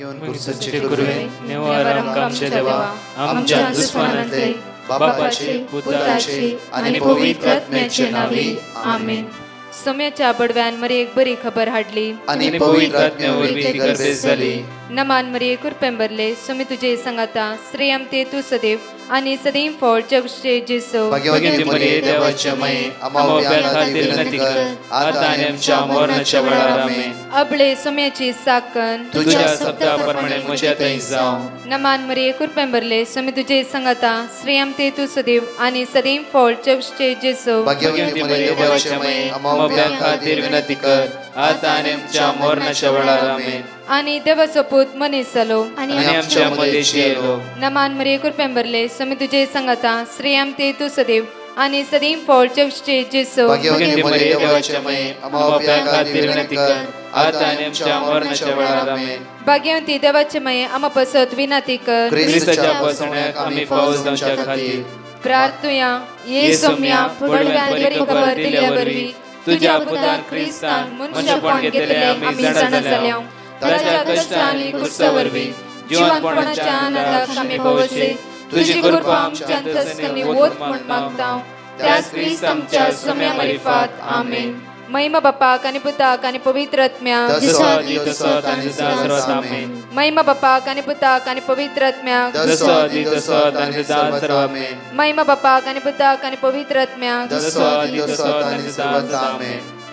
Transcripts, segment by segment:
गुरुसचे गुरुवे नेवारम कामचे देवा आमच्या दुश्मनांतले बापाचे पुत्राचे आणि पवित्र आत्म्याचे नावे आमेन. सोम्याच्या बडव्यान मरे एक बरी खबर हाडली आणि पवित्र आत्म्यावर ती गर्दी झाली. नमान मरे कुरपेंबरले सोमी तुझे संगाता श्रेयम ते तू सदैव आणि सदैव फळ जगचे जेसो. भाग्यवती मरिये देवाच्या माये आम्हा खातीर विनंती कर आता आणि आमच्या मरणाच्या वेळार आमेन. अबळे सोम्याची साकन तुझ्या शब्दाप्रमाणे म्हज्या थंय जावं. नमान मरे कुरपेंबरले सोमी तुझे संगाता श्रेयम ते तू सदैव आणि सदैव फळ जगचे जेसो. भाग्यवती मरिये देवाच्या माये आम्हा खातीर विनंती कर आता आणि आमच्या मरणाच्या वेळार आमेन. आणि देवाचो पूत मनीस जालो आणि आमच्या मध्येशी येलो. नमान मरे कुरपेंबरले सोमी तुझे संगाता श्रेयम ते तू सदैव आणि सदैव फळ जगचे जेसो. भाग्यवती मरिये देवाच्या माये आम्हा खातीर विनंती कर आता आणि आमच्या मरणाच्या वेळार आमेन. भाग्यवती देवाचे माये आम्हा पसत विनंती कर ख्रिस्ताच्या पसण्याक आम्ही पावस जावच्या खातीर प्रार्थुया. ये सोम्या बडव्यान बरी खबर दिल्या वरवी तुझ्या पुतान ख्रिस्तान मनुष्यपण घेतले आम्ही जाणा जाल्या. ताच्या कष्टांनी क्रुसावरवी जीवनपणाच्या आनंदाक आम्ही पवसे तुझी कृपा आमच्या अंतस्करणी वोत म्हण मागता. त्याच ख्रिस्त आमच्या सोम्या मार्फत आमेन. महिमा बापाक आणि पुताक आणि पवित्र आत्म्याक महिमा बापाक आणि पुताक आणि पवित्र आत्म्याक महिमा बापाक आणि पुताक आणि पवित्र आत्म्याक.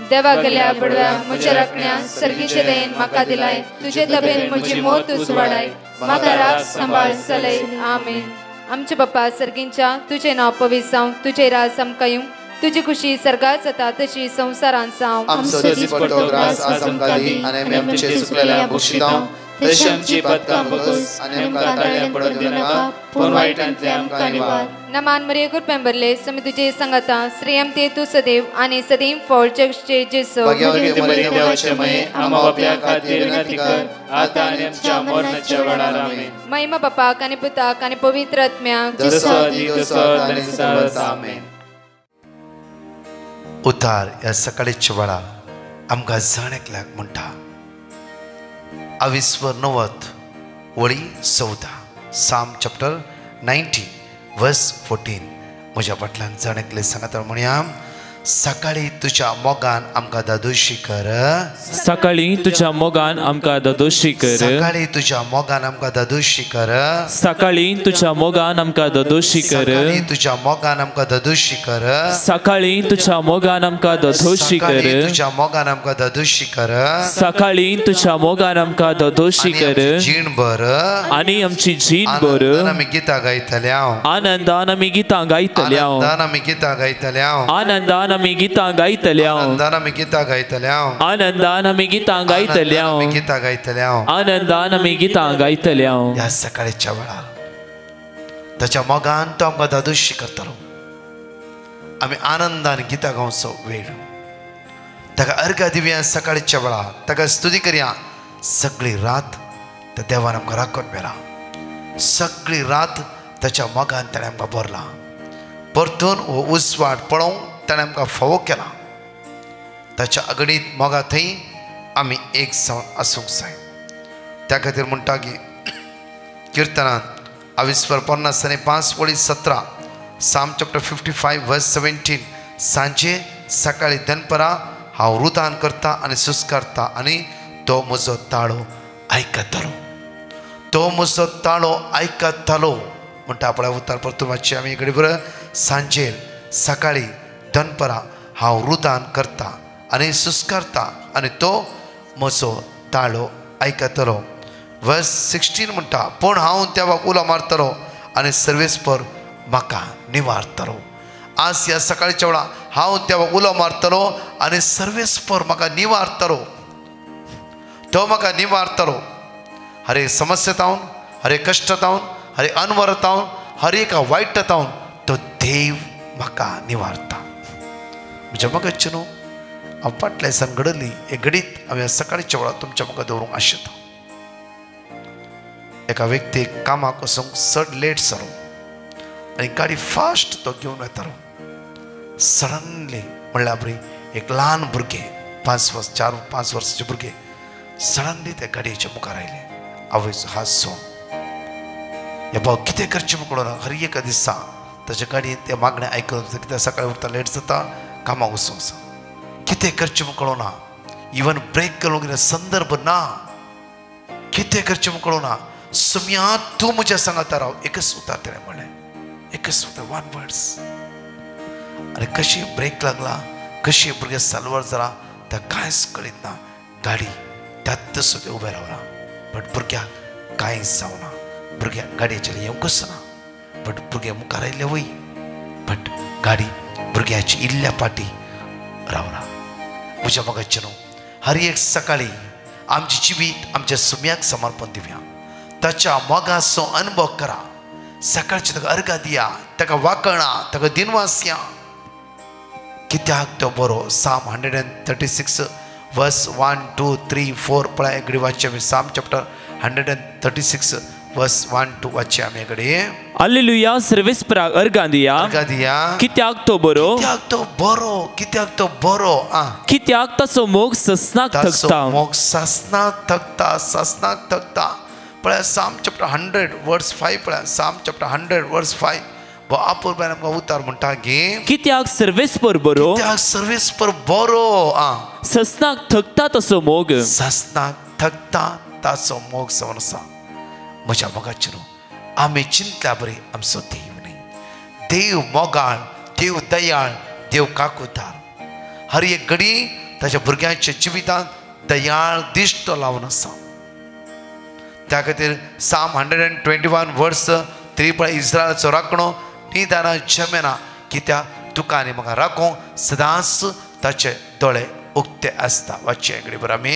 देवा गेल्या बडव्या म्हज्या राखण्या सर्गीचे देन म्हाका दिलाय तुझे तबेन म्हजी मोत उसवाडाय म्हाका राख सांबाळ चलय आमेन. आमचे बाप्पा सर्गींच्या तुझे नाव पवित्र जावं तुझे राज आमकां येवं तुझी खुशी सर्गात जाता तशी संसारांत जावं. आमचो दिसपट्टो ग्रास आज आमकां दी आनी आमचे सुकलेल्या बक्षितां तशी आमची पदकां बगस आनी आमकां ताळ्यां पडून दिनाका पूण वायटांतले आमकां निवार. नमान मरे कुरपेंबरले सोमी तुझे संगाता श्रेयम ते तू सदैव आणि सदैव फळ जगचे जेसो. भाग्यवती मरिये देवाचे माये आम्हा बाप्या खातीर विनंती कर आता आनी आमच्या मरणाच्या वेळार आमेन. महिमा बापाक आणि पुताक आणि पवित्र आत्म्याक आमेन. उतार ह्या सकाळीच्या वेळार आमकां जाण एकल्याक म्हणटा 29 वळी 14 साम चॅप्टर 90 वर्स 14. म्हज्या फाटल्यान जाण एकले सांगात म्हणया सकाळी तुझ्या मोगान आमकां दादोशी कर. सकाळी तुझ्या मोगान आमकां दादोशी कर. सकाळी तुझ्या मोगान आमकां दादोशी कर. सकाळी तुझ्या मोगान आमकां दादोशी कर. तुझ्या मोगान आमकां दादोशी कर. सकाळी तुझ्या मोगान आमकां दादोशी कर. तुझ्या मोगान आमकां दादोशी कर. सकाळी तुझ्या मोगान आमकां दादोशी कर. जीण बर आनी आमची जीण बर. आमी गितां गायतल्या. आनंदान आमी गितां गायतल्या. आमी गितां गायतल्या. आनंदान आमी गितां गायतल्या. आनंदान आमी गितां गायतल्या. आनंदान आमी गितां गायतल्या. गितां गायतल्या. आनंदान आमी गितां गायतल्या. ह्या सकाळच्या वेळार ताच्या मोगान तो आमकां दादोशी करतलो. आमी आनंदान गितां गावचो वेळ ताका अर्घ दिवया. सकाळच्या वेळार ताका स्तुती करया. सगळी रात त्या देवान आमकां राखून मेला. सगळी रात ताच्या मोगान ताणें आमकां भरला. परतून हो उसवाट पळोवंक ताणें आमकां फावो केला. ताच्या अगणीत मोगा थंय आमी एक जावन आसूंक जाय. त्या खातीर म्हणटा की किर्तनांत 5:17 साम चॅप्टर 55 वर्स 17 सांजे सकाळी दनपरां हांव रुतान करता आनी सुस्कारता आनी तो म्हजो ताळो आयकतलो. तो म्हजो ताळो आयकतलो म्हणटा आपल्या उतार परतुमाची आमी इकडे बरं सांजेर सकाळी दनपरां हांव रुतान करता आनी सुस्कारता आनी तो म्हजो ताळो आयकतलो. वर्स 16 म्हणटा पूण हांव देवाक उलो मारतलो आनी सर्वेस्पर म्हाका निवारतलो. आज ह्या सकाळच्या वेळा हांव देवाक उलो मारतलो आनी सर्वेस्पर म्हाका निवारतलो. तो म्हाका निवारतलो. हर एक समस्येतावन हर एक कश्टातावन हर एक अनवरतावन हर एक वायटातावन तो देव म्हाका निवारता. म्हज्या मगच्चे न्हू हांव फाटल्या दिसान घडली एक घडीत हांवें सकाळच्या वेळार तुमच्या म्हाका दवरूंक आशेता. एका व्यक्तीक कामाक वचूंक चड लेट जालो आनी गाडी फास्ट तो घेवन वतालो. सडनली म्हणल्यार बरी एक ल्हान भुरगें 4-5 वर्साचें भुरगें सडनली त्या गाडयेच्या मुखार आयलें आवयचो हांसो हे भाव कितें करचें म्हणून हर एक दिसा ताच्या गाडयेन ते मागणें आयकून कित्याक सकाळीं उठता लेट जाता कामाक वचूंक कितें करचें म्हूण कळना इवन ब्रेक करूंक संदर्भ ना कितें करचें म्हूण कळना सुम्या तूं म्हज्या सांगाता राव एकच उतार तेणें म्हणलें एकच उतार वन वर्ड्स आनी कशी ब्रेक लागला कशी भुरगे सालवार जाला त्या कांयच कळीत ना गाडी त्यात सुद्दां उबें रावला बट भुरग्याक कांयच जावना भुरग्याक गाडयेचेर येवंकच ना बट भुरगे मुखार आयले वय बट गाडी भुरग्याची इल्ल्या पाटी रावला म्हज्या मोगाचे न्हू हर एक सकाळी आमची जिवीत आमच्या सुम्याक समर्पण दिवया ताच्या मोगाचो अनुभव करा सकाळची ताका अर्घ दिया ताका वाकणा ताका दिनवास या कित्याक तो बरो साम 136 वर्स 1 2 3 4 पळय एकडी वाचचे आमी साम चॅप्टर 136 वर्स 1 2 वाचचे आमी एकडी हालेलुया सर्वेस्पराक अर्घ दिया कित्याक तो बरो कित्याक तो बरो कित्याक ताचो मोग ससनाक थकता मोग ससनाक थकता पळय साम चॅप्टर 100 वर्स 5 पळय साम चॅप्टर 100 वर्स 5 वो आपुरबान आमकां उतार म्हणटा की कित्याक सर्वेस्पर बरो ससनाक थकता ताचो मोग जावन आसा म्हज्या मोगाचेर आमी चिंतल्या बरी आमचो देव न्ही देव मोगाळ देव दयाळ देव काकुतार हर एक घडी ताच्या भुरग्यांच्या जिवितांत दयाळ दिश्ट लावन आसा त्या खातीर साम 121 वर्स 3 पळय इस्रायलाचो राखणो निदाना जमेना कित्याक तुका आनी म्हाका राखूंक सदांच ताचे दोळे उक्ते आसता वाचचे एकडी बरं आमी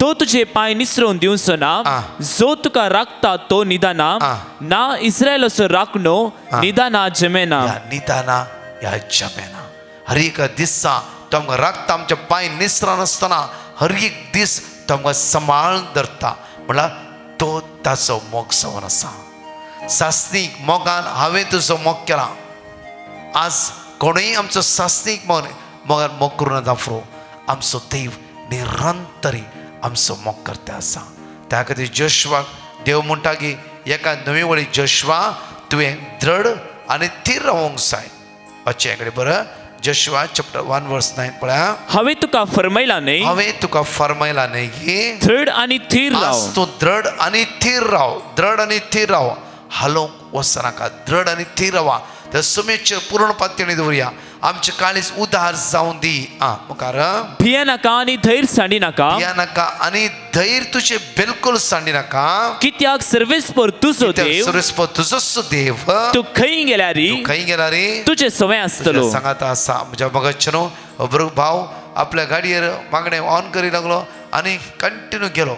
तो तुझे पाय निसरोवन दिवचो ना जो तुका राखता तो निदाना ना इस्रायलाचो राखणो निदाना जमेना ह्या जमेना हर एक दिसा तो आमकां राखता आमचे पाय निसरा नासतना हर एक दीस तो आमकां सांबाळ धरता म्हळ्यार तो ताचो मोग जावन आसा सासनीक मोगान हांवें तुजो मोग केला आज कोणूय आमचो सासनीक मोगान मोग करून जाफरो आमचो देव निरंतरी आमचो मोग करता आसा त्या खातीर जोशवाक देव म्हणटा की एका नवी वळी जोशवा तुवें दृढ आनी थीर रावूंक जाय अच्छे कडेन बरं जोशवा चॅप्टर 1 वर्स 9 पळया हांवें तुका फरमायला न्ही की दृढ आनी थीर राव तूं दृढ आनी थीर राव हालोवंक वचनाका दृढ आनी थीर रावा त्या सुमेचे पूर्ण पातळी दवरया आमचे काळीज उदार जावन दी मुखार भिये नाका आनी धैर्य सांडी नाका आनी धैर्य तुझे बिलकुल सांडी नाका कित्याक सर्वेस्पर तुजो देव तू खंय गेल्यारी तुझे सवय आसतलो सांगात आसा म्हज्या मोगाचे न्हू अब्रू भाव आपल्या गाडयेर मागणें ऑन करी लागलो आनी कंटिन्यू गेलो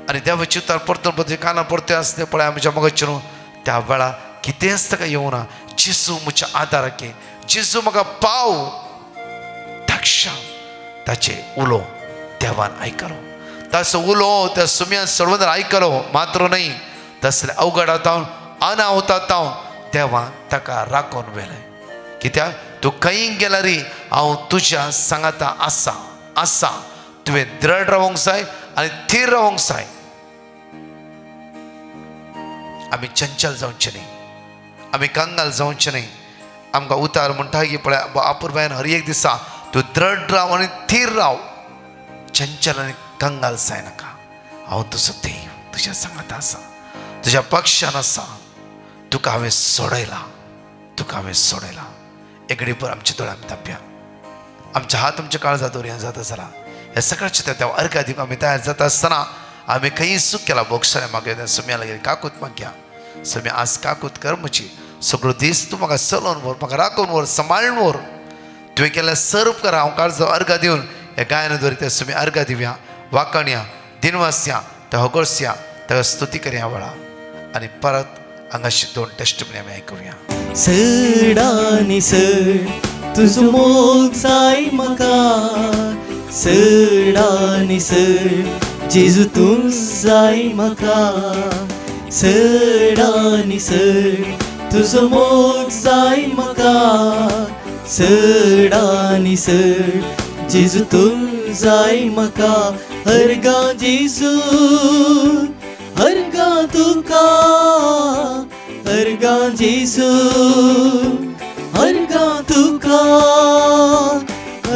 आनी देवाची उतार परतून काना परते आसते पळय म्हज्या मोगाचे न्हू त्या वेळार कितेंच ताका येवना जेजू म्हज्या आदाराके जेजू म्हाका पाव धाकशा ताचे उलो देवान आयकलो ताचो उलो त्या सुम्यान सर्वंदर आयकलो मात्र न्ही तसले अवघडात अनाहुतात देवान ताका राखून व्हेलें कित्याक तूं खंय गेला रे हांव तुज्या सांगाता आसा तुवें दृढ रावूंक जाय आनी थीर रावूंक जाय आमी चंचल जावचे न्ही आमी कंगाल जावचे न्ही आमकां उतार म्हणटा की पळय आपुरबायन हर एक दिसा तूं दृढ राव आनी थीर राव चंचल आनी कंगाल जायनाका हांव तुजो देव तुज्या सांगात आसा तुज्या पक्षान आसा तुका हांवें सोडयला एकडी पर आमचे दोळे आमी तापया आमचे हात आमच्या काळजात दवरया जाता जाल्यार हे सकाळचे त्या अर्घा दिवंक आमी तयार जाता आसतना आमी खंय सूख केला बोक्षाले मागया सुम्या लागीं काकूत मागया सुम्या आज काकूत कर म्हजी सगळो दीस तूं म्हाका चलोवन व्हर म्हाका राखून व्हर सांबाळून व्हर तुवें केल्लें सर्व करा हांव काळजो अर्घा दिवन हे गायन दवरता सुम्या अर्घा दिवया वाकणया दिनवासया ते होगोळसया ताका स्तुती करया वेळा आनी परत हांगाशी 2 टेस्टमनी आमी आयकुया सडानी सड तुजो मोग जाय म्हाका सडानी सड जेजू तूं जाय म्हाका सडानी सड तुजो मोग जाय म्हाका सडानी सड जेजू तूं जाय म्हाका अर्गा जेजू अर्गा तुका अर्गा जेजू अर्गा तुका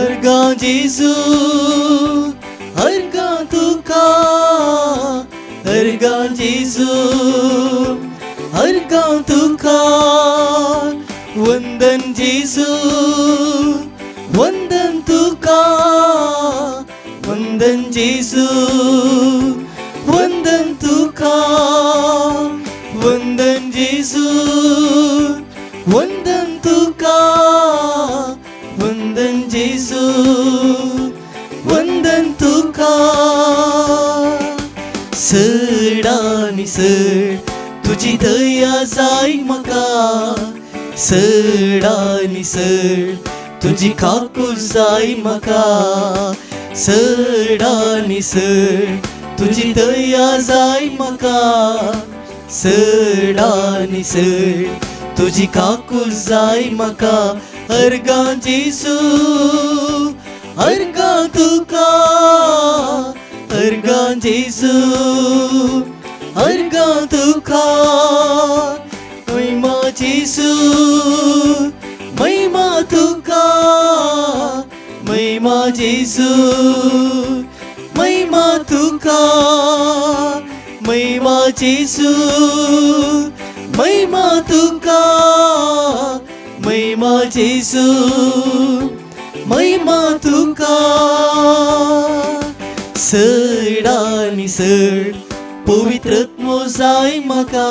अर्गा जेजू अर्गा तुका अर्गा जेजू अर्गा तुका वंदन जेजू वंदन तुका वंदन जेजू वंदन तुका वंदन जेजू वंदन तुका वंदन जेजू वंदन तुका चड आनी चड तुजी दया जाय म्हाका चड आनी चड तुजी काकूस जाय म्हाका चड आनी चड तुजी दया जाय म्हाका चड आनी चड तुजी काकूस जाय म्हाका अर्गा जेजू अर्गा तुका अर्गा जेजू अर्गा तुका महिमा जेजू महिमा तुका महिमा जेजू महिमा तुका महिमा जेजू महिमा तुका महिमा जेजू महिमा तुका चड आनी चड पवित्रत्व जाय म्हाका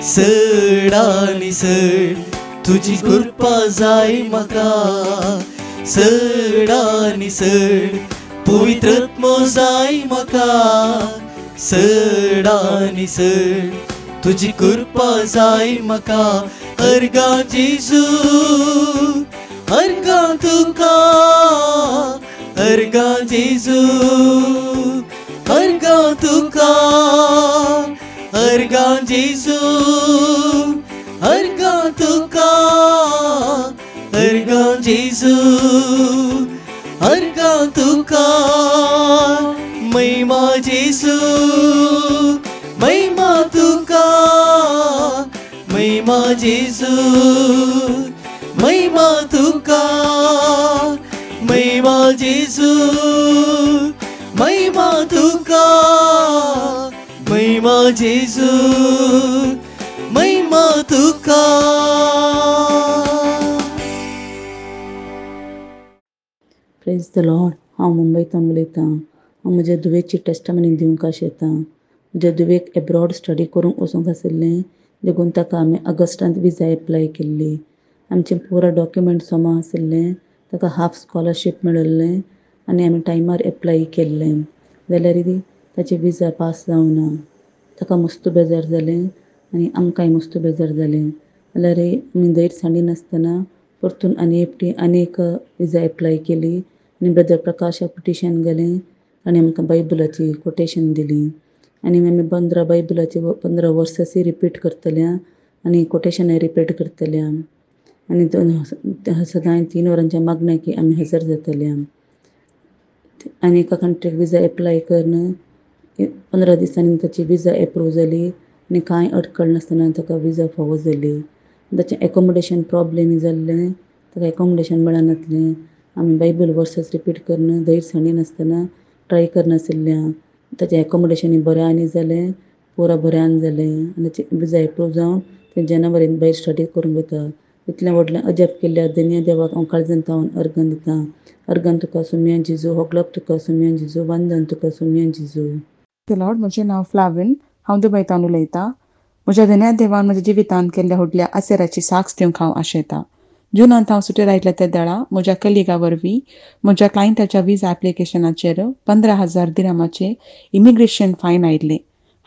चड आनी चड तुजी कृपा जाय म्हाका चड आनी चड पवित्रत्व जाय म्हाका चड आनी चड तुजी कृपा जाय म्हाका अर्गा जेजू अर्गा तुका अर्गा जेजू अर्गा तुका अर्गा जेजू अर्गा तुका अर्गा जेजू अर्गा तुका महिमा जेजू महिमा तुका महिमा जेजू महिमा तुका महिमा जेजू महिमा तुका महिमा जेजू महिमा तुका. Praise the Lord. हांव मुंबयतल्यान उलयतां. हांव म्हज्या धुवेची टेस्टमनी दिवंक आशेतां. म्हज्या धुवेक एब्रॉड स्टडी करूंक वचूंक आशिल्लें, देखून ताका आमी ऑगस्टांत विजा एप्लाय केल्ली. आमचें पुरो डॉक्युमेंट जमा आशिल्लें, ताका हाफ स्कॉलरशीप मेळिल्लें आनी आमी टायमार एप्लाय केल्लें. जाल्यार ताची विजा पास जावना. ताका मस्त बेजार जालें आनी आमकांय मस्त बेजार जालें. जाल्यार आमी धैर्य नासतना परतून आनी एक विजा एप्लाय केली आनी ब्रदर प्रकाशाक पिटिशन गेलें आनी आमकां बायबलाची कोटेशन दिली आनी आमी 15 वर्सांची रिपीट करतल्या आनी कोटेशनाय रिपीट करतल्या आनी सदां 3 वरांच्या मागण्याक आमी हजर जातल्या. आनी एका कंट्रीक विजा एप्लाय करून 15 दिसांनी ताची विजा एप्रूव जाली आनी कांय अडखळ नासतना ताका विजा फावो जाली. ताचें एकोमोडेशन प्रॉब्लेम जाल्लें, ताका एकोमोडेशन मेळनासलें. आमी बायबल वर्सस रिपीट करून धैर्य नासतना ट्राय करनाशिल्ल्या. ताचें एकोमोडेशनूय बऱ्यानी जालें, पुरो बऱ्यान जालें आनी ताची विजा एप्रूव जावन ते जानेवारीन भायर स्टडी करूंक वता. इतलें व्हडलें अजब केल्ल्या धन्य देवाक हांव काळजांत तावन अर्गन दितां. अर्गन तुका सुमयान जेजू, होगलोक तुका सुमयान जेजू, वंदन तुका सुमयान जेजू. लॉर्ड, म्हजें नांव फ्लाविन. हांव दुबयतान उलयतां. म्हज्या धन्या देवान म्हज्या जिवितांत केल्ल्या व्हडल्या आसेराची साक्ष दिवंक हांव आशेतां. जुनांत हांव सुटी आयिल्ल्या त्या देळा म्हज्या कलिगा वरवीं म्हज्या क्लायंटाच्या विजा एप्लिकेशनाचेर 15,000 दिरामाचें इमिग्रेशन फायन आयिल्लें.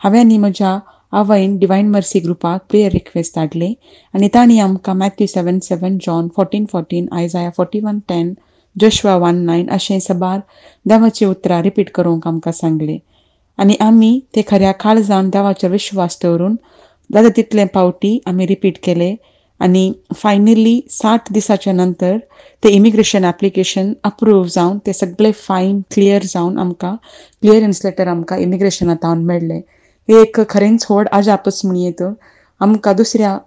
हांवें आनी म्हज्या आवयन डिवायन मर्सी ग्रुपाक प्रेयर रिक्वेस्ट धाडली आनी तांणी आमकां मॅथ्यू 7:7, जॉन 14:14, आयजाया 41:10, जोशुआ 1:9 अशें सबार देवाचें उतरां रिपीट करूंक आमकां सांगलें. आनी आमी ते खऱ्या काळजान देवाचेर विश्वास दवरून जाता तितले पावटी आमी रिपीट केले आनी फायनली 60 दिसाच्या नंतर ते इमिग्रेशन एप्लिकेशन अप्रूव जावन ते सगळे फायन क्लियर जावन आमकां क्लियरन्स लेटर आमकां इमिग्रेशनांत मेळ्ळें. ही एक खरेंच व्हड आजापूच म्हणयेत. आमकां दुसऱ्या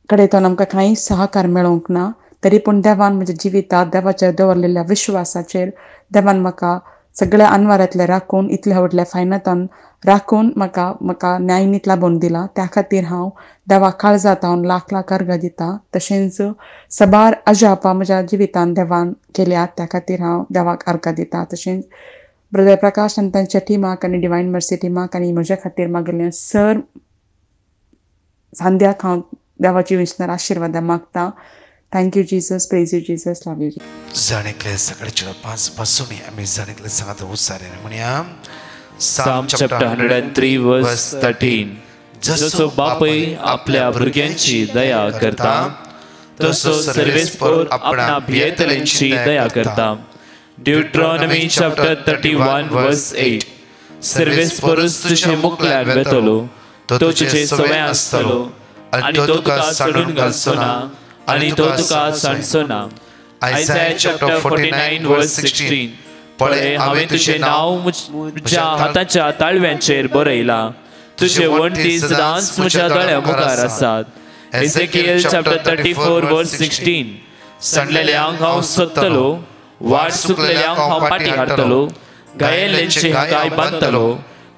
कडेन आमकां कांय सहकार मेळोंक ना, तरी पूण देवान म्हज्या जिवितांत देवाचेर दवरलेल्या विश्वासाचेर देवान म्हाका सगळ्या अनवरांतले राखून इतल्या व्हडल्या फायनांतान राखून म्हाका न्यायनीत लाबोवन दिला. त्या खातीर हांव देवा काळजांत हांव लाख लाख अर्घ दिता. तशेंच सबार अजापां म्हज्या जिवितांत देवान केल्यात, त्या खातीर हांव देवाक अर्घ दिता. तशेंच ब्रदर प्रकाश आनी तांच्या टिमाक आनी डिवायन मर्सी टिमाक आनी म्हज्या खातीर मागिल्ल्या सर सांद्याक हांव देवाची विश्वार आशिर्वाद मागता. Thank you Jesus, praise you Jesus, love you Jesus. जाणेकले सगळे चिड पांच पासून आमी जाणेकले सांगत उसारे म्हणया Psalm chapter 103 verse 13. जसो बापय आपल्या भुरग्यांची दया करता, तसो सर्वेस्पर आपणा भियेतल्यांची दया करता. Deuteronomy chapter 31 verse 8. सर्वेस्परूच तुजे मुखल्यार वेतलो, तो तुजे सवय आसतलो, आनी तो तुका सोडून घालचो ना, आनी तो तुका सांडचो ना. Isaiah chapter 49 verse 16. पळय, हांवें तुजें नांव म्हज्या हाताच्या ताळव्यांचेर बरयला, तुजे वणटी सदांच म्हज्या गळ्या मुखार आसात. Ezekiel chapter 34 verse 16. सडलेल्यांक हांव सोदतलो, वाट चुकलेल्यांक हांव पाटी हाडटलो, घायेल्ल्यांची हाकाय बांदतलो,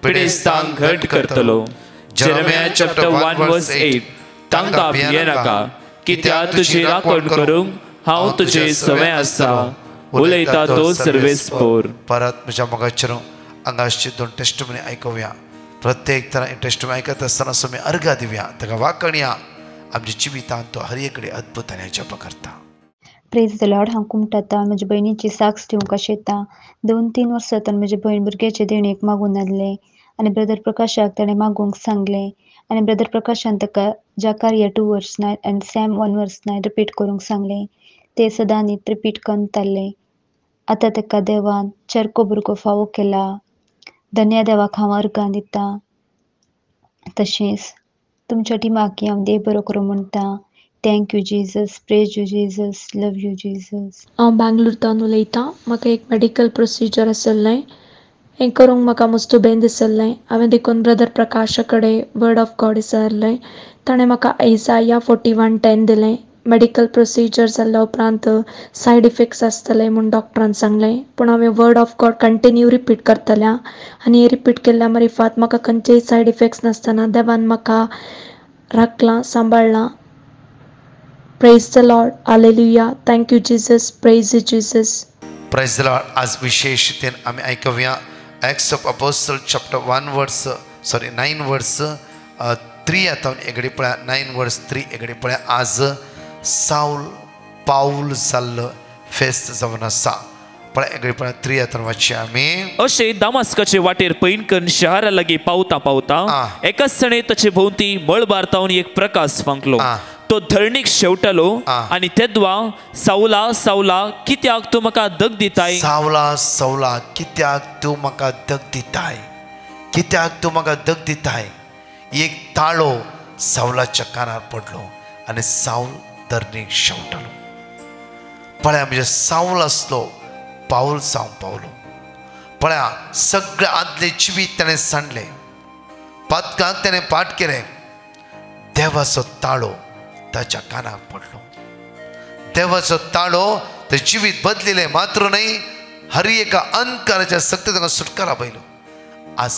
पिडेस्तांक घट करतलो. Jeremiah chapter 1 verse 8. तांकां भियेनाका, कित्याक तुजी राखण करूंक हांव तुजे सवय आसा, उलयता तो सर्वेस्पर. परत म्हज्या मोगाचेर हांगाची 2 टेस्टमनी आयकुया. प्रत्येक तरा टेस्टमनी आयकत आसतना सुमी अर्घ दिवया, ताका वाकणया. आमच्या जिवितांत तो हर एककडे अद्भुत आनी अजाप करता. Praise the Lord. हांव कुमटातां म्हजे भयणीची साक्ष दिवंक आशेता. 2-3 वर्सां ताणें म्हजे भयण भुरग्याचे देणेक मागून आसले आनी ब्रदर प्रकाशाक ताणें मागूंक सांगलें आनी ब्रदर प्रकाशान ताका जाकारिया 2 verse 9 आनी सॅम 1 verse 9 रिपीट करूंक सांगलें. ते सदांच रिपीट करताले. आतां ताका देवान चरको भुरगो फावो केला. धन्य देवाक हांव अर्घ दिता. तशेंच तुमच्या टिमाकी हांव देव बरो करूं म्हणटा. Thank you Jesus, praise you Jesus, love you Jesus. हांव बेंगलोरतान उलयतां. म्हाका एक मेडिकल प्रोसिजर आसलें, हें करूंक म्हाका मस्तू बेन दिसलें. हांवें देखून ब्रदर प्रकाशा कडेन वर्ड ऑफ गॉड विचारलें. ताणें म्हाका Isaiah 41:10 दिलें. मेडिकल प्रोसिजर जाल्ल्या उपरांत सायड इफेक्ट्स आसतले म्हूण डॉक्टरान सांगलें, पूण हांवें word of God continue repeat करतलें आनी रिपीट केल्ल्या मार्फत म्हाका खंयचेय सायड इफेक्ट्स नासतना देवान म्हाका राखलां, सांबाळ्ळां. Praise the Lord, hallelujah. Thank you Jesus, praise you Jesus. Praise the Lord. आज विशेषतेन आमी आयकुया Acts of Apostles chapter 9 verse 3 आता एगडी पळया 9 verse 3 एगडी पळया. आज साऊल पाऊल जाल्लो फेस्त जावन आसा. पळय एगडी पळया 3 आता वाचया आमी. अशे दामास्काचे वाटेर पैनकन शहरा लागीं पावता एकाच सणे ताचे भोवती मळ बारतावन एक प्रकाश फांकलो. तो धरणीक शेवटलो आनी तेदवा, सावला सावला कित्याक तूं म्हाका दग दिताय? सावला सावला कित्याक तूं म्हाका दग दिताय? कित्याक तूं म्हाका दग दिताय? एक ताळो सावलाच्या कानार पडलो आनी साऊल धरणीक शेवटलो. पळया म्हणजे साऊल आसलो पाऊल जावन पावलो. पळया सगळे आदले जिवीत ताणें सांडले, पदकाक ताणें पाठ केलें. देवाचो ताळो ताच्या कानाक पडलो. देवाचो ताळो ते जिवीत बदलिले. मात्र न्हय, हर एका अंधकाराच्या सक्ती ताका सुटकारा पयलो. आज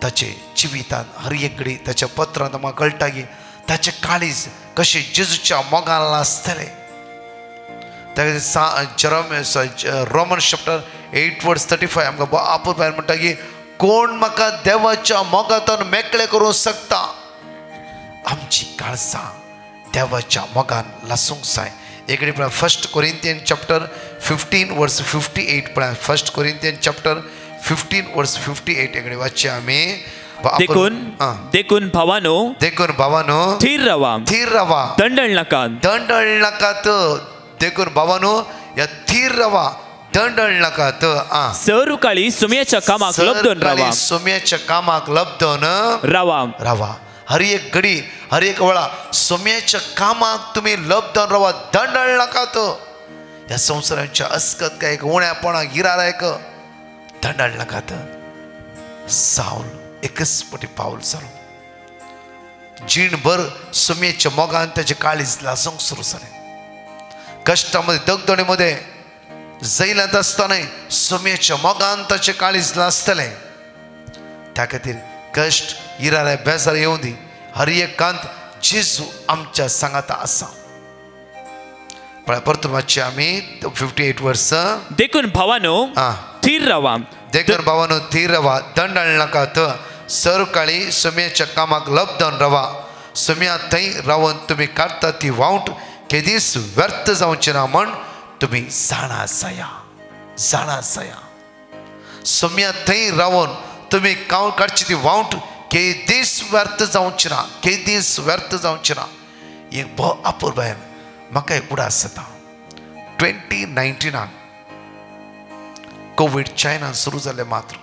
ताचे जिवितांत हर एकडी ताच्या पत्रांत म्हाका कळटा की ताचे काळीज कशें जेजूच्या मोगान आसतले. रोमन चॅप्टर 8 verse 35 आमकां आपूण भायर म्हणटा की कोण म्हाका देवाच्या मोगांतून मेकळे करूंक शकता? आमची काळजां देवाच्या मोगान लासूंक जाय. एकडे पळय 1 Corinthians chapter 15 verse 58 पळय. 1 Corinthians chapter 15 verse 58 एकडे वाचया आमी. देखून भावानो थीर रवा दंडळ नाकात. देखून भावानो या थीर रवा, दंडळ नाकात. सरुकाळी सुम्याच्या कामाक लब्धोन रावा. सुम्याच्या कामाक लब्धोन रावा. हर एक घडी हर एक वेळा सोम्याच्या कामाक तुम्ही लब्धोन रावा, दंडळ नाकात. या संवसाराच्या अस्कत काय उण्यापणा गिरायक दंडळ नाकात. साऊल एकच पटी पाऊल चालू जीणभर सुमेच्या मोगान त्याचे काळीज लासूंक सुरू जाले कष्टामध्ये दगदणीमध्ये जैलात असताना सुमेच्या मोगान त्याचे काळीज लासतले त्या खातीर कष्ट इरारे बेजार येऊन दी हर एक कांत जेजू आमच्या सांगात असा परतून वाचचे आम्ही 58 वर्ष देखून भावानो थीर रावा देखून भावानो थीर रावा दंड नाका तर सकाळी सुम्याच्या कामाक लबदावन रावा सुम्या थंय रावन तुम्ही काढता ती वावट केदीस व्यर्थ जावची ना म्हण तुम्ही जाणा जाया सुम्या थंय रावन तुम्ही काढची ती वावट केदीस व्यर्थ जावची ना एक ब अपूर्व आहे म्हाका एक उडास जाता 2019 कोविड चायना सुरू जाले मात्र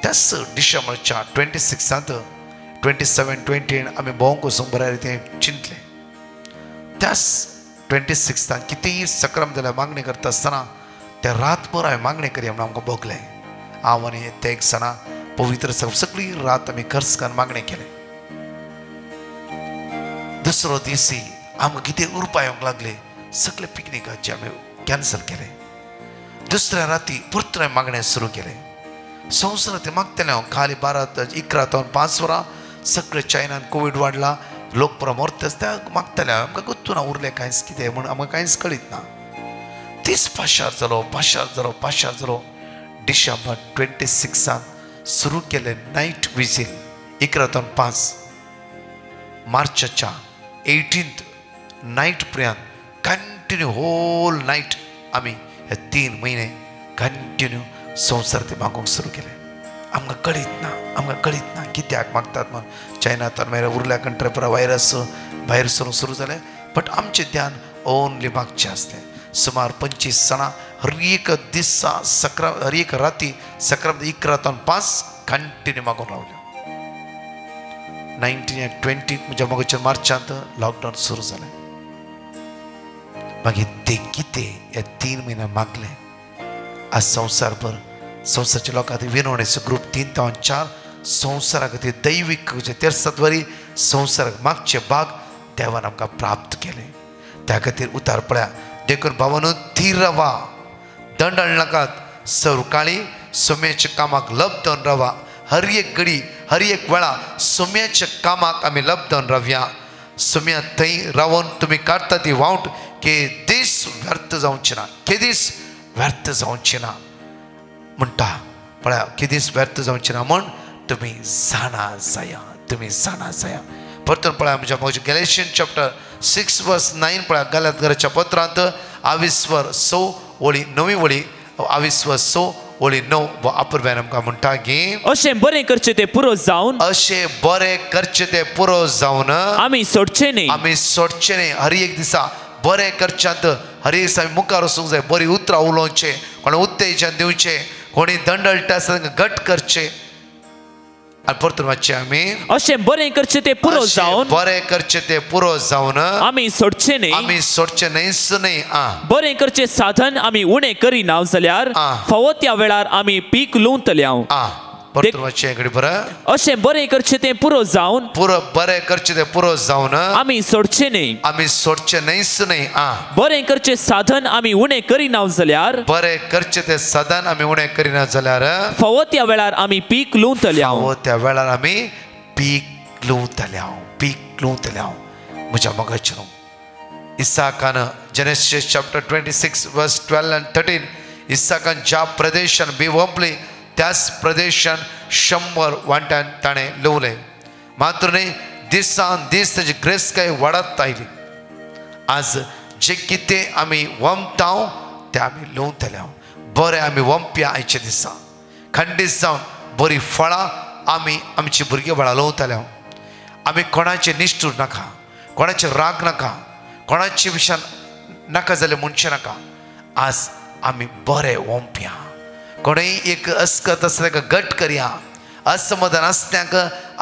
त्याच डिसेंबरच्या 26 27-28 आम्ही भोवंक वचूंक बऱ्या रितीन चिंतले त्याच 26 कितेंय सक्राम जाल्यार मागणी करता आसतना त्या रातभर हांवें मागणी करी म्हणून आमकां भोगलें हांव आनी ते एक जाणा पवित्र सगळी रात आमी खर्च करून मागणी केले दुसरो दिसी आमकां कितें उरपा येवंक लागले सगळे पिकनिकाचे आमी कॅन्सल केले दुसऱ्या राती परत मागणें सुरू केले संवसार ते मागतले हांव खाली 12-11 तो 5 वरां सगळे चायनान कोविड वाडला लोक पुरो मरतच त्या मागतले आमकां गुत्तू ना उरले कांयच कितें म्हूण आमकां कांयच कळीत ना तीच पाशार जालो डिसेंबर 26 सुरू केले नाईट विजील 11 तो 5 मार्चाच्या 18th नाईट पर्यंत कंटिन्यू होल नाईट आम्ही हे 3 महिने कंटिन्यू संवसार ते मागूंक सुरू केले आमकां कळीत ना कित्याक मागतात मग चायनांतल्यान मागीर उरल्या कंट्री पुरा वायरस भायर सरूंक सुरू जाले बट आमचें ध्यान ओनली मागचें आसलें सुमार 25 जाणां हर एक दिसा हर एक राती 11 तो 5 कंटिन्यू मागून रावले 19 and 20 म्हणजे मागच्या मार्चांत लॉकडाऊन सुरू जालें मागीर ते कितें हे 3 महिने मागले आज संवसारभर संवसारच्या लोकां खातीर विनवणेचो ग्रूप 3 ते 4 संवसारा खातीर दैवीक तेर सत्वरी संवसाराक मागचे भाग देवान आमकां प्राप्त केले त्या खातीर उतार पळया देखून भावानो थीर रावा दंड नाकात सवकाळी सुम्याच्या कामाक लबदावन रावा हर एक घडी हर एक वेळा सुम्याच्या कामाक आमी लबदावन रावया सुम्या थंय रावन तुम्ही काढता ती वावट केदीस व्यर्थ जावची ना म्हणटा पळया केदीस व्यर्थ जावची ना म्हण तुम्ही जाणा जाया परतून पळया म्हणजे गॅलेशियन चॅप्टर 6 वर्स 9 पळया गलातियराच्या पत्रांत 22:9 वळी 22:9 व अपूर्वेन आमकां म्हणटा की अशें बरें करचें तें पुरो जावन आमी सोडचें न्ही हर एक दिसा बरें करच्यांत हर एक दिसा मुखार वचूंक जाय बरी उतरां उलोवचें कोणा उत्तेजन दिवचें कोणी दंडळटा आसता तांकां घट करचें आनी परतून वाचचें आमी अशें बरें करचें तें पुरो जावन आमी सोडचें न्ही बरें करचें साधन आमी उणें करिना जाल्यार फावो त्या वेळार आमी पीक लुंवतले अशें बरें करचें तें पुरो जावन आमी सोडचें न्ही बरें करचें साधन आमी उणें करिना जाल्यार फावो त्या वेळार आमी पीक लुंवतले म्हज्या मगाचेर इसाकान जेनेसिस चॅप्टर 26 वर्स 12 and 13 इसाकान ज्या प्रदेशान बिवंपली त्याच प्रदेशान 100 वांट्यान ताणें लवले मात्र न्ही दिसान दीस ताची ग्रेस्काय वाडत आयली आज जे कितें आमी वंपतांव तें आमी लुंवतले बरें आमी वंपया आयचे दिसा खंडीत जावन बरी फळां आमी आमची भुरगीं बाळां लुंवतले आमी कोणाचे निश्ठूर नाका कोणाचे राग नाका कोणाचे विशयान नाका जाल्यार म्हणचे नाका आज आमी बरें वंपया कोणूय एक अस्कत आसता ताका घट करया असमाधान आसत्याक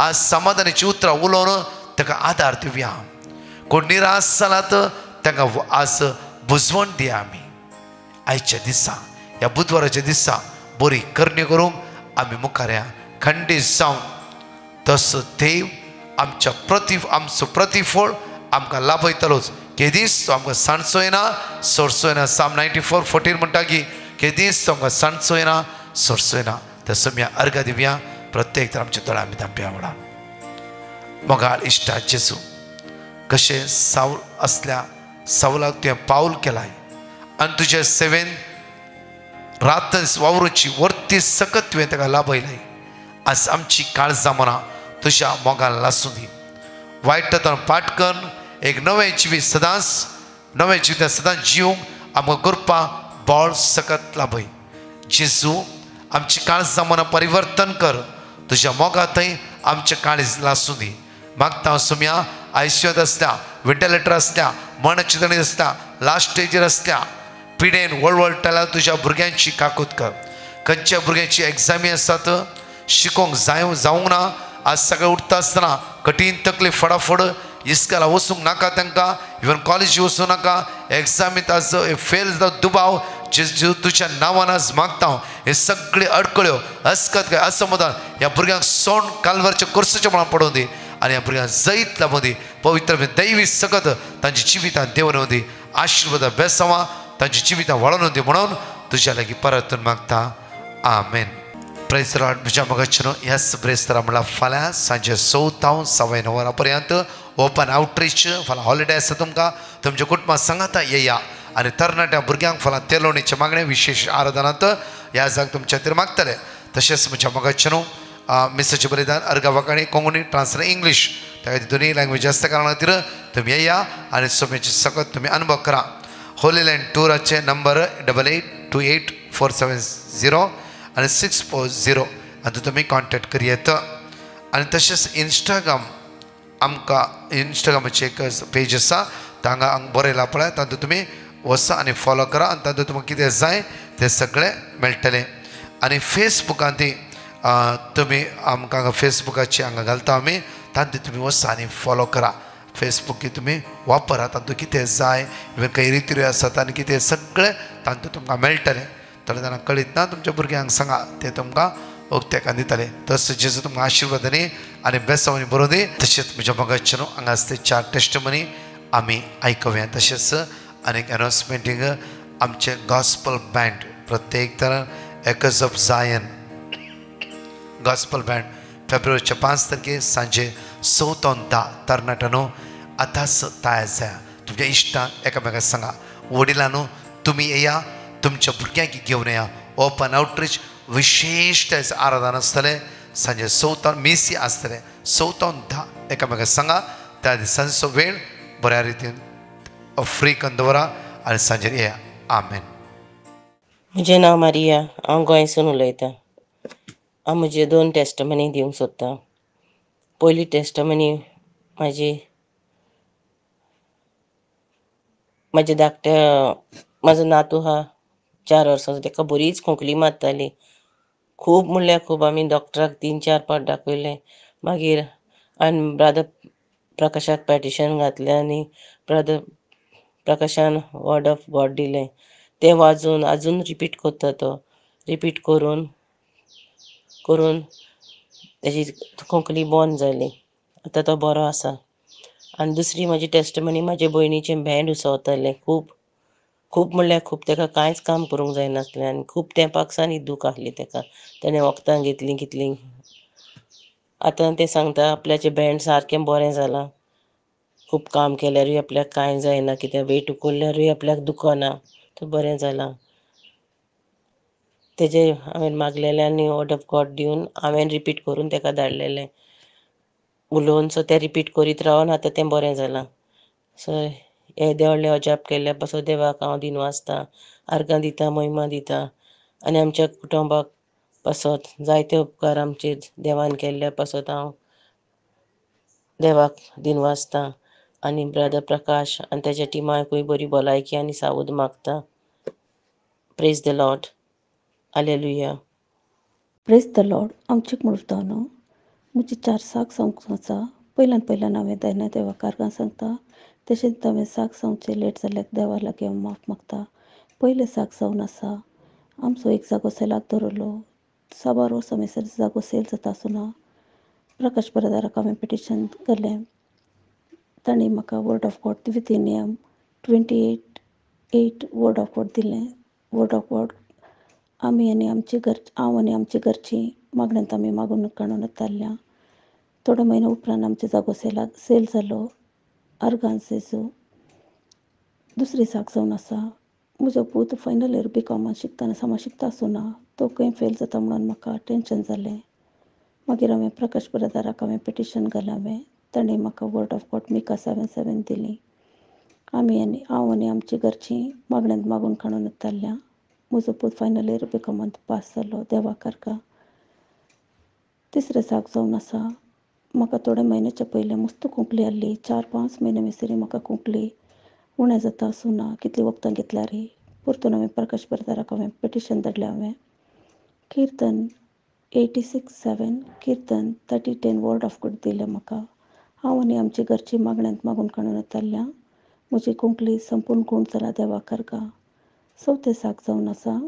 आज समाधानाची उतरां उलोवन ताका आदार दिवया कोण निराश जालात ताका आज बुजवण दिया आमी आयच्या दिसा ह्या बुधवाराच्या दिसा बरी करणी करूंक आमी मुखार या खंडीत जावन तसो देव आमचो प्रतिफळ आमकां लाभयतलोच. केदीस तो आमकां सांडचो येना सोडचो येना. साम 94:14 म्हणटा की केदीस तो आमकां सांडचो येना सोडचो येना. तसो आमी अर्घ दिवया. प्रत्येक तर आमच्या दोळ्यां आमी धांपया म्हणा. मोगाळ इश्टा जेजू, कशें सावल असल्या सावलाक तुवें पावल केलाय आनी तुज्या सेवेन रात वावरूची वर्ती सकत तुवें ताका लाभयलाय. आज आमची काळजां मना तुज्या मोगाल लासूं दी. वायटांतल्यान पाट कर. एक नवें जिवीत सदांच जिवंक आमकां करपा बळ सकत लाभय. जेजू, आमची काळजां मना परिवर्तन कर. तुज्या मोगा थंय आमचे काळीज लासूं दी. मागता हांव सुम्या आयसीयूत आसल्या, वेंटिलेटर आसल्या, मरणाची दणीत आसल्या, लास्ट स्टेजीर आसल्या, पिडेन वळवळटाल्या तुज्या भुरग्यांची काकूत कर. खंयच्या भुरग्यांची एग्जामी आसात, शिकोवंक जावंक ना, आज सगळें उठता आसतना कठीण तकली फडाफड इस्काला वचूंक नाका तांकां, इवन कॉलेज वचूं नाका, एग्जामीत आज फेल जाता दुबाव जेजू तुज्या नांवान आज मागता हांव हे सगळे अडकळ्यो अस्कत काय असमाधान ह्या भुरग्यांक सोंड कालवारच्या कुर्साच्या मळार पडोवन दी आनी ह्या भुरग्यांक जैत लाभूं दी. पवित्र दैवी सकत तांच्या जिवितांत देवन दी. आशिर्वाद बेसांवां तांच्या जिवितांत वळोवन दी म्हणून तुज्या लागीं परतून मागता. आमेन. Praise the Lord. म्हज्या मगाच्यान ह्याच ब्रेस्तरा म्हणल्यार फाल्यां सांजे 6 सवा 9 पर्यंत ओपन आउटरीच. फाल्यां हॉलिडे आसा तुमकां. तुमच्या कुटुंबां सांगाता येया आनी तरणाट्या भुरग्यांक फाल्यां तेलोवणेचे मागणे विशेष आराधनांत ह्या जाग तुमच्या खातीर मागतले. तशेंच म्हज्या मगाच्यान मिसाचें बलिदान अर्घ वाकाणी कोंकणी ट्रान्सलेट इंग्लीश त्या खातीर दोनूय लँग्वेज आसता कारणा खातीर तुमी येया आनी सोमेची सकत तुमी अनुभव करा. होली लँड टुराचे नंबर 882847 आनी 640 आनी तुमी कॉन्टेक्ट करी येता. आनी तशेंच इंस्टाग्राम आमकां इंस्टाग्रामाचें एक पेज आसा तांगा बरयलां पळय, तातूंत तुमी वचा आनी फॉलो करा आनी तातूंत तुमकां कितें जाय तें सगळें मेळटलें. आनी फेसबुकांत तुमी आमकां फेसबुकाची हांगा घालता आमी, तातूंत तुमी वचा आनी फॉलो करा. फेसबूक तुमी वापरा, तातूंत कितें जाय इवन काही रिती आसात आनी कितें सगळें तातूंत तुमकां मेळटलें. थोडे जाणांक कळीत ना, तुमच्या भुरग्यांक सांगा, ते तुमकां उक्त्याक दितले. तस जेजू तुमकां आशिर्वादांनी आनी बेसांवांनी बरोवन दी. तशेंच म्हज्या मगाच्यान हांगा आसता 4 टेस्टमनी आमी आयकव्या. तशेंच आनीक अनाउन्समेंटींग आमचे गॉस्पल बँड प्रत्येक तर एकज ऑफ जायन गॉस्पल बँड फेब्रुवारीच्या 5 तारखेर सांजे 6 तरणाट्या न्हू आतांच तयार जाया. तुमच्या इश्टांक एकामेकाक सांगा, वडिलांनो तुमी येया, तुमच्या भुरग्यांक घेवन येया. ओपन आउटरीच विशेष आराधना आसतलें सांजे 6 मेसी आसतलें 6:10 एकामेकाक सांगा. त्या दिसांचो वेळ बऱ्या रितीन फ्री करून दवरा आनी सांजेर येया. आमेन. म्हजें नांव मारिया, हांव गोंयसून उलयतां. हांव म्हजे 2 टेस्टमनी दिवंक सोदतां. पयली टेस्टमनी म्हाजे धाकट्या म्हाजो नातू आहा 4 वर्सांचो, ताका बरीच खोंकली मारताली. खूब म्हणल्यार खूब आमी डॉक्टराक 3-4 फावट दाखयलें. मागीर हांवें ब्रदर प्रकाशाक पॅटिशन घातलें आनी ब्रदर प्रकाशान वर्ड ऑफ गॉड दिलें. तें वाजून आजून रिपीट करता. तो रिपीट करून करून तेजी खोंकली बंद जाली. आतां तो बरो आसा. आनी दुसरी म्हाजी टेस्टमनी म्हाजे भयणीचें बँड उसवतालें. खूब म्हणल्यार खूब ताका कांयच काम करूंक जायनासलें आनी खूब तेंपाक सावन दूख आहली ताका. ताणें वखदां घेतलीं. आतां तें सांगता आपल्याचें बँड सारकें बरें जालां. खूब काम केल्यारूय आपल्याक कांय जायना, कित्याक वेट उखल्ल्यारूय आपल्याक दुखना, तो बरें जालां. तेजें हांवें मागलेलें आनी वर्ड ऑफ गॉड दिवन हांवें रिपीट करून ताका धाडलेलें उलोवन. सो तें रिपीट करीत रावन आतां तें बरें जालां. सो हे देवळ्ळे अजाप केल्ल्या पासून देवाक हांव दिनवासतां, आर्गां दितां, महिमा दितां. आनी आमच्या कुटुंबाक पासत जायते उपकार आमचे देवान केल्ल्या पासत हांव देवाक दिनवासतां. आनी ब्रदर प्रकाश आनी तेज्या टिमाकूय बरी भलायकी आनी सावूद मागता. Praise the Lord. Hallelujah. Praise the Lord. आमचें म्हणटा न्हू म्हजी 4 साक सांगूंक आसा. पयल्यान हांवें दायना देवा कारगां सांगता. तशेंच हांवें साक सांगचें लेट जाल्यार देवा लागीं हांव माफ मागता. पयलें साक जावन आसा, आमचो एक जागो सेलाक दवरलो. साबार वर्सां मेसर जागो सेल जाता आसतना प्रकाश ब्रदराक हांवें पिटिशन केलें. तांणी म्हाका वर्ड ऑफ गॉड विथिनियम 28:8 वर्ड ऑफ गॉड दिलें. वर्ड ऑफ गॉड हांव आनी आमची घरचीं मागण्यांत आमी मागून काडून येताल्या. थोडे म्हयने उपरांत आमचो जागो सेल जालो. आर्गांज जेजू दुसरी साक जावन आसा. म्हजो पूत फायनल इयर BCom शिकतना सामा शिकता आसतना तो खंय फेल जाता म्हणून म्हाका टेन्शन जालें. मागीर हांवें प्रकाश ब्रदराक पिटिशन घालें. ताणें म्हाका वर्ड ऑफ गॉड मिका 7:7 दिली. हांव आनी आमची घरचीं मागण्यांत मागून काडून येताल्या. म्हजो पूत फायनल इयर BCom पास जालो. देवाक अर्गा. तिसरें साक जावन आसा. म्हाका थोडे म्हयन्याचे पयलीं मस्त कोंकली आसली. 4-5 म्हयने मेसरी म्हाका कोंकली उणें जाता आसतना कितलीं वखदां घेतल्यार परतून हांवें प्रकाश ब्रदराक पिटिशन धाडलें. किर्तन 86:7 किर्तन 30:10 वर्ड ऑफ गॉड दिलें म्हाका. हांव आनी आमची घरचीं मागण्यांत मागून काडून येताल्या. म्हजी कोंकली संपूर्ण गूण जाला. देवाक अर्गा. चवथें साक जावन आसा.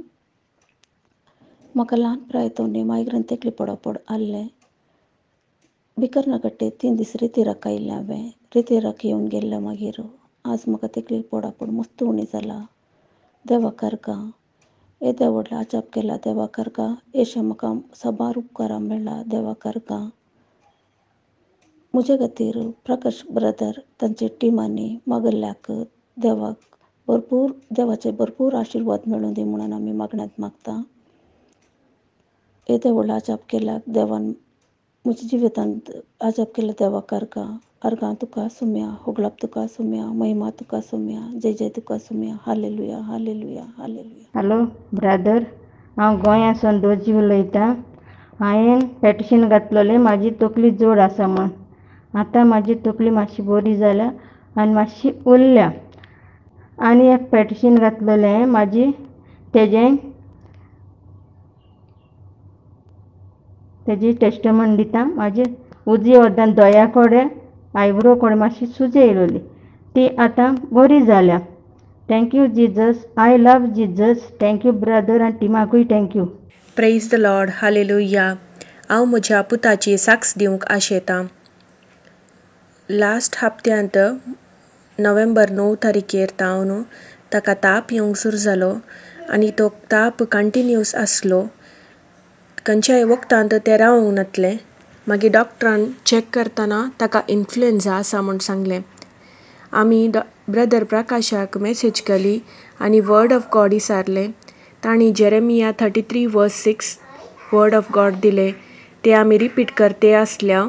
म्हाका ल्हान प्रायतवनी मायग्रेन तेकली पडपड आसलें. भिकरना गड्डेंत 3 दीस रितीराक आयिल्लें हांवें. रितीराक येवन गेल्लें मागीर आज म्हाका तेकली पडपड मस्त उणी जाला. देवाक अर्गा. येद्या व्हडलें अजाप केला. देवाक अर्गा. येशें म्हाका साबार उपकारां मेळ्ळा. देवाक अर्गा. म्हजे खातीर प्रकाश ब्रदर तांचे टिमांनी मागल्ल्याक देवाचे भरपूर आशिर्वाद मेळूं दी म्हणून आमी मागण्यांत मागता. येद्या व्हडलें अजाप केल्याक देवान म्हज्या जिवितांत अजाप केल्या. देवाक अर्गा. अर्गा तुका सुम्या. होगलाप तुका सुम्या. महिमा तुका सुम्या. जय जय तुका सुम्या. Hallelujah hallelujah hallelujah. Hello brother, हांव गोंयांसून दोजी उलयतां. हांवें पेटिशन घातलेलें म्हाजी तकली जोड आसा म्हण. आतां म्हाजी तकली मातशी बरी जाल्या आनी मातशी उरल्या. आनी एक पेटिशन घातलेलें म्हाजी तेजी टेस्टमन दिता. म्हाजी उजवी वड्यान दोया कडेन आयब्रो कडेन मातशी सूज येयलोली. ती आतां बरी जाल्या. Thank you Jesus. I love Jesus. Thank you brother आनी टिमाकूय thank you. Praise the Lord. Hallelujah. हांव म्हज्या पुताची साक्स दिवंक आशेतां. लास्ट हप्त्यांत नोव्हेंबर 9 तारखेर ताका ताप येवंक सुरू जालो आनी तो ताप कंटिन्यूस आसलो. खंयच्याय वखदांत तें रावंक नासलें. मागीर डॉक्टरान चॅक करतना ताका इन्फ्लुएन्झा आसा म्हूण सांगलें. आमी ब्रदर प्रकाशाक मॅसेज केली आनी वर्ड ऑफ गॉड विचारलें. तांणी जेरेमिया 33:6 वर्ड ऑफ गॉड दिलें. ते आमी रिपीट करते आसल्या.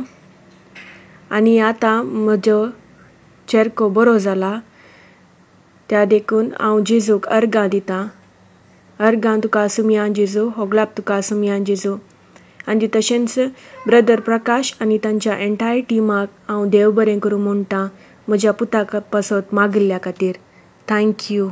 आनी आतां म्हजो चेरको बरो जाला. त्या देखून हांव जेजूक अर्गां दितां. अर्गां तुका सुम्या जेजू. होगलाप तुका सुम्या जेजू. आनी तशेंच ब्रदर प्रकाश आनी तांच्या एंटायर टिमाक हांव देव बरें करूं म्हणटा म्हज्या पुताक पासत मागिल्ल्या खातीर. थँक्यू.